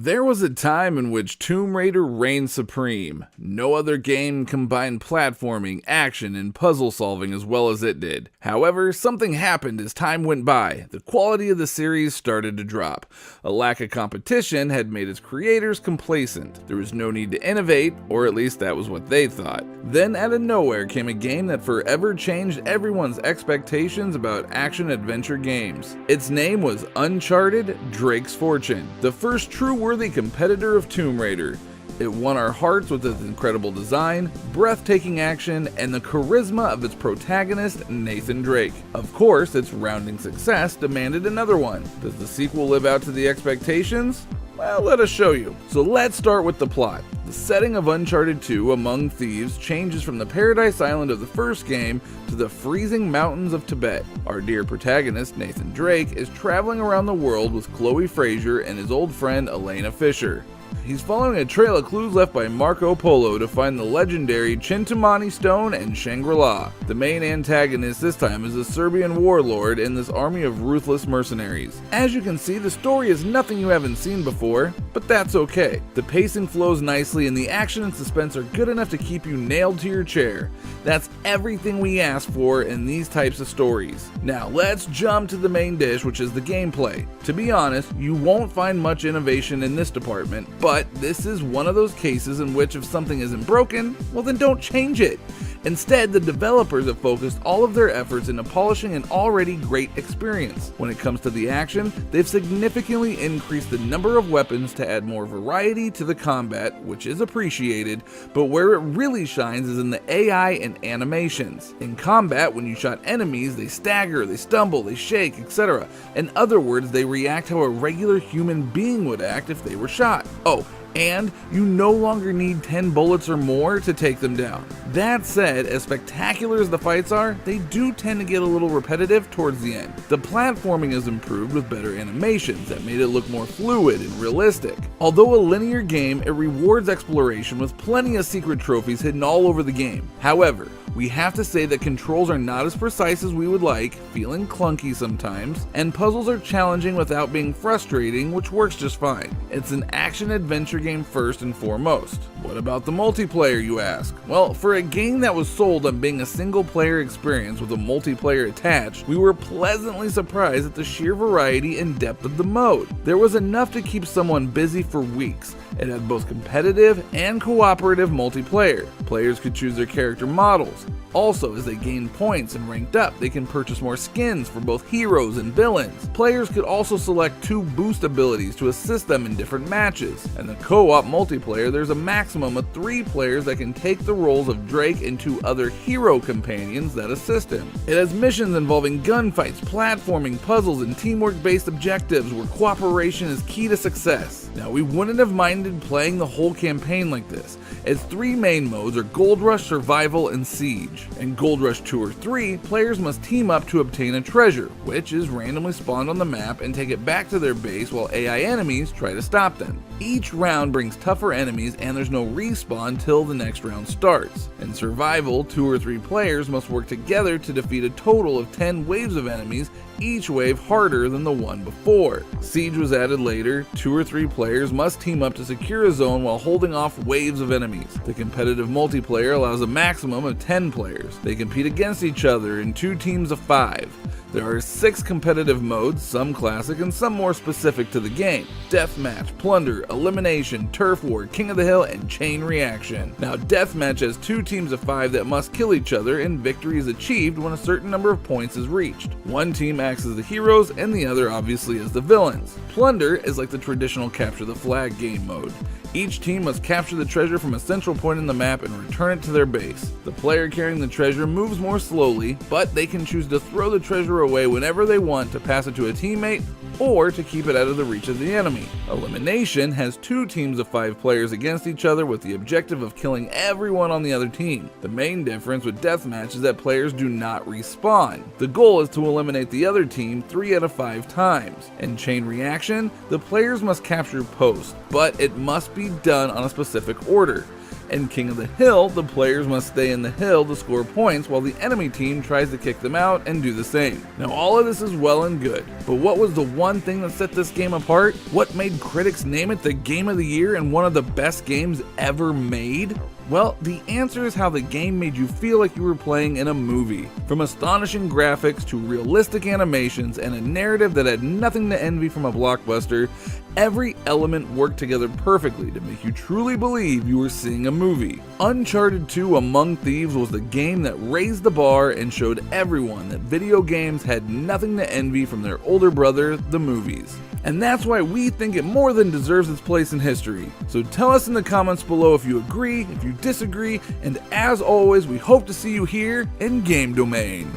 There was a time in which Tomb Raider reigned supreme. No other game combined platforming, action, and puzzle solving as well as it did. However, something happened as time went by. The quality of the series started to drop. A lack of competition had made its creators complacent. There was no need to innovate, or at least that was what they thought. Then out of nowhere came a game that forever changed everyone's expectations about action-adventure games. Its name was Uncharted: Drake's Fortune, the first true worthy competitor of Tomb Raider. It won our hearts with its incredible design, breathtaking action, and the charisma of its protagonist, Nathan Drake. Of course, its rounding success demanded another one. Does the sequel live out to the expectations? Well, let us show you. So let's start with the plot. The setting of Uncharted 2, Among Thieves, changes from the Paradise Island of the first game to the freezing mountains of Tibet. Our dear protagonist, Nathan Drake, is traveling around the world with Chloe Fraser and his old friend Elena Fisher. He's following a trail of clues left by Marco Polo to find the legendary Chintamani Stone and Shangri-La. The main antagonist this time is a Serbian warlord in this army of ruthless mercenaries. As you can see, the story is nothing you haven't seen before, but that's okay. The pacing flows nicely and the action and suspense are good enough to keep you nailed to your chair. That's everything we ask for in these types of stories. Now let's jump to the main dish, which is the gameplay. To be honest, you won't find much innovation in this department, but this is one of those cases in which if something isn't broken, well then don't change it. Instead, the developers have focused all of their efforts into polishing an already great experience. When it comes to the action, they've significantly increased the number of weapons to add more variety to the combat, which is appreciated, but where it really shines is in the AI and animations. In combat, when you shot enemies, they stagger, they stumble, they shake, etc. In other words, they react how a regular human being would act if they were shot. Oh, and you no longer need 10 bullets or more to take them down. That said, as spectacular as the fights are, they do tend to get a little repetitive towards the end. The platforming is improved with better animations that made it look more fluid and realistic. Although a linear game, it rewards exploration with plenty of secret trophies hidden all over the game. However, we have to say that controls are not as precise as we would like, feeling clunky sometimes, and puzzles are challenging without being frustrating, which works just fine. It's an action-adventure game first and foremost. What about the multiplayer, you ask? Well, for a game that was sold on being a single-player experience with a multiplayer attached, we were pleasantly surprised at the sheer variety and depth of the mode. There was enough to keep someone busy for weeks. It had both competitive and cooperative multiplayer. Players could choose their character models. Also, as they gained points and ranked up, they can purchase more skins for both heroes and villains. Players could also select 2 boost abilities to assist them in different matches. And the co-op multiplayer, there's a maximum of 3 players that can take the roles of Drake and 2 other hero companions that assist him. It has missions involving gunfights, platforming, puzzles, and teamwork-based objectives where cooperation is key to success. Now, we wouldn't have minded playing the whole campaign like this. Its 3 main modes are Gold Rush, Survival, and Siege. In Gold Rush 2 or 3, players must team up to obtain a treasure, which is randomly spawned on the map, and take it back to their base while AI enemies try to stop them. Each round brings tougher enemies and there's no respawn till the next round starts. In Survival, 2 or 3 players must work together to defeat a total of 10 waves of enemies, each wave harder than the one before. Siege was added later. 2 or 3 players must team up to secure a zone while holding off waves of enemies. The competitive multiplayer allows a maximum of 10 players. They compete against each other in 2 teams of 5. There are 6 competitive modes, some classic and some more specific to the game: Deathmatch, Plunder, Elimination, Turf War, King of the Hill, and Chain Reaction. Now, Deathmatch has 2 teams of 5 that must kill each other, and victory is achieved when a certain number of points is reached. One team acts as the heroes and the other obviously as the villains. Plunder is like the traditional capture the flag game mode. Each team must capture the treasure from a central point in the map and return it to their base. The player carrying the treasure moves more slowly, but they can choose to throw the treasure away whenever they want to pass it to a teammate or to keep it out of the reach of the enemy. Elimination has 2 teams of 5 players against each other with the objective of killing everyone on the other team. The main difference with Deathmatch is that players do not respawn. The goal is to eliminate the other team 3 out of 5 times. In Chain Reaction, the players must capture posts, but it must be done on a specific order. In King of the Hill, the players must stay in the hill to score points while the enemy team tries to kick them out and do the same. Now all of this is well and good, but what was the one thing that set this game apart? What made critics name it the Game of the Year and one of the best games ever made? Well, the answer is how the game made you feel like you were playing in a movie. From astonishing graphics to realistic animations and a narrative that had nothing to envy from a blockbuster, every element worked together perfectly to make you truly believe you were seeing a movie. Uncharted 2 Among Thieves was the game that raised the bar and showed everyone that video games had nothing to envy from their older brother, the movies. And that's why we think it more than deserves its place in history. So tell us in the comments below if you agree, if you disagree, and as always, we hope to see you here in Game Domain.